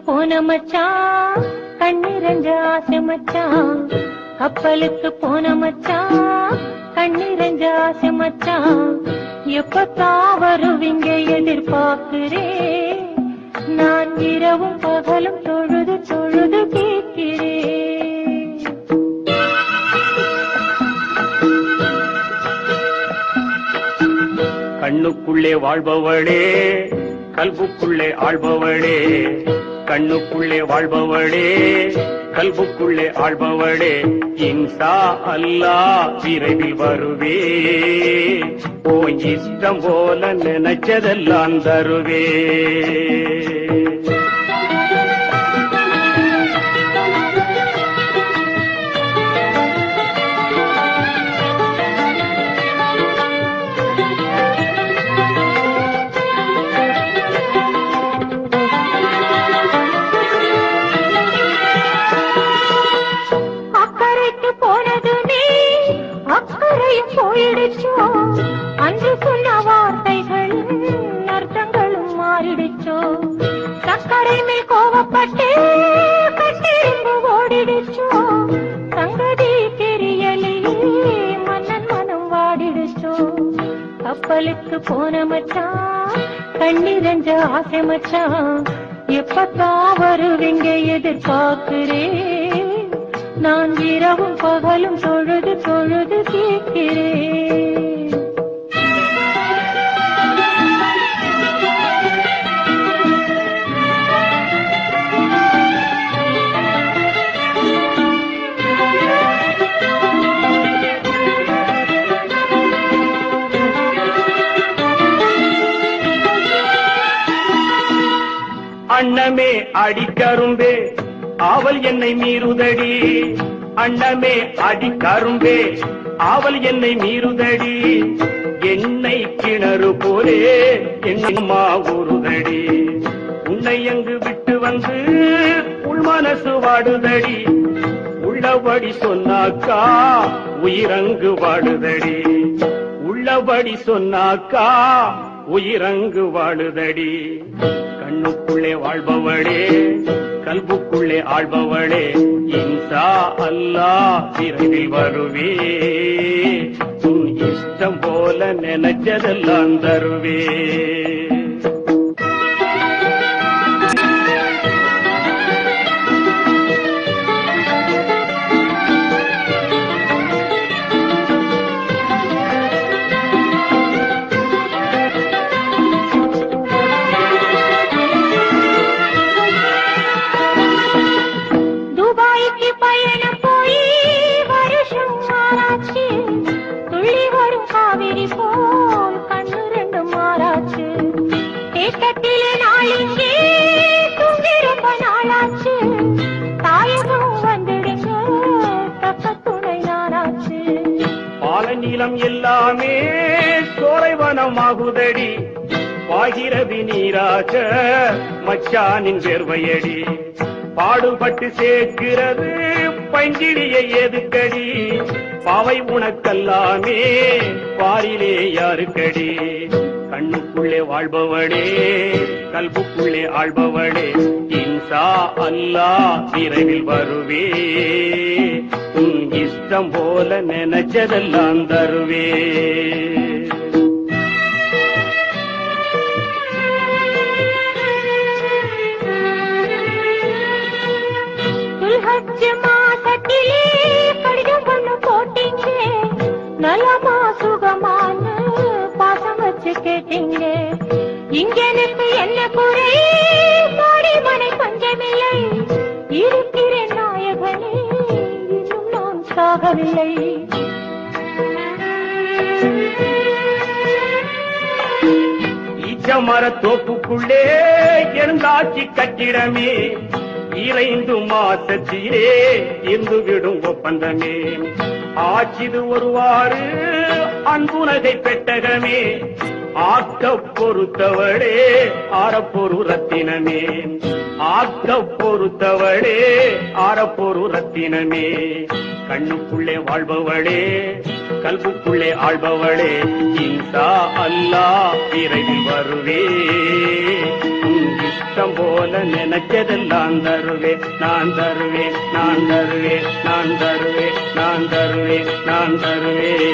போன மச்சான் கண்ணிரஞ்ச ஆசை மச்சான் கப்பலுக்கு போன மச்சான் கண்ணிரஞ்ச ஆசை மச்சான் எப்பத்தான் வருவீங்க எதிர்பார்க்கிறேன் நான் இரவும் பகலும் தொழுது தொழுது கேட்கிறேன். கண்ணுக்குள்ளே வாழ்பவளே கல்புக்குள்ளே ஆள்பவளே கண்ணுக்குள்ளே வாழ்பவளே கல்புக்குள்ளே ஆள்பவளே இன்ஷா அல்லாஹ் விரைவில் வருவே ஓ இஷ்டம் போல நினைச்சதெல்லாம் தருவே. போயிடுச்சோ அன்று சொன்ன வார்த்தைகளும் அர்த்தங்களும் மாறிடுச்சோ சக்கரை மேல் கோவப்பட்டு கட்டிரும்பு ஓடிடுச்சோ சங்கதி தெரியலையே மன்னன் மனம் வாடிடுச்சோ கப்பலுக்கு போன மச்சான் கண்ணிரஞ்ச ஆசை மச்சான் எப்பத்தான் வருவீங்க எதிர்பார்க்கிறேன் நான் இரவும் பகலும் தொழுது தொழுது கேட்கிறேன். அண்ணமே அடிக்கரும்பே ஆவல் என்னை மீறுதடி அண்ணமே அடிக்கரும்பே ஆவல் என்னை மீறுதடி என்னை கிணறு போலே என்னம்மா ஊறுதடி உன்னை எங்கு விட்டு வந்து உள் மனசு வாடுதடி உள்ளபடி சொன்னாக்கா உயிரங்கு வாடுதடி உள்ளபடி சொன்னாக்கா உயிரங்கு வாடுதடி. கண்ணுக்குள்ளே வாழ்பவளே கல்புக்குள்ளே ஆள்பவளே இன்ஷா அல்லாஹ் விரைவில் வருவே உன் இஷ்டம் போல நினைச்சதெல்லாம் தருவே. பாலநீளம் எல்லாமே சோலைவனமாகுதடி பாகிரதி நீராக மச்சானின் வேர்வையடி பாடுபட்டு சேர்க்கிறது பைங்கிடியை எதுக்கடி பாவை உனக்கல்லாமே பாரிலே யாருக்கடி. கண்ணுக்குள்ளே வாழ்பவளே கல்புக்குள்ளே ஆள்பவளே இன்ஷா அல்லாஹ் விரைவில் வருவே உன் இஷ்டம் போல நினைச்சதெல்லாம் தருவே. மாசத்திலே கடிதம் பண்ண போட்டீங்க நலமா சுகமான பாசம் வச்சு கேட்டீங்க இங்க எனக்கு என்ன குறை பாடி மனை பஞ்சமில்லை இருக்கிறேன் நாயகனே இன்னும் நான் சாகவில்லை. ஈச்சமர தோப்புக்குள்ளே இருந்தாச்சி கட்டிடமே 2 மாசத்திலே இருந்து விடும் ஒப்பந்தமே ஆச்சிது ஒருவாறு அன்புனகை பெட்டகமே ஆக்க பொறுத்தவளே ஆரப்பொரு ரத்தினமே ஆக்க பொறுத்தவளே ஆரப்பொரு ரத்தினமே. கண்ணுக்குள்ளே வாழ்பவளே கல்புக்குள்ளே ஆள்பவளே இன்ஷா அல்லாஹ் விரைவில் வருவே இஷ்டம் போல நினைச்சதெல்லாம் தருவேன் நான் தருவேன் நான் தருவேன் நான் தருவேன் நான் தருவேன் நான் தருவேன்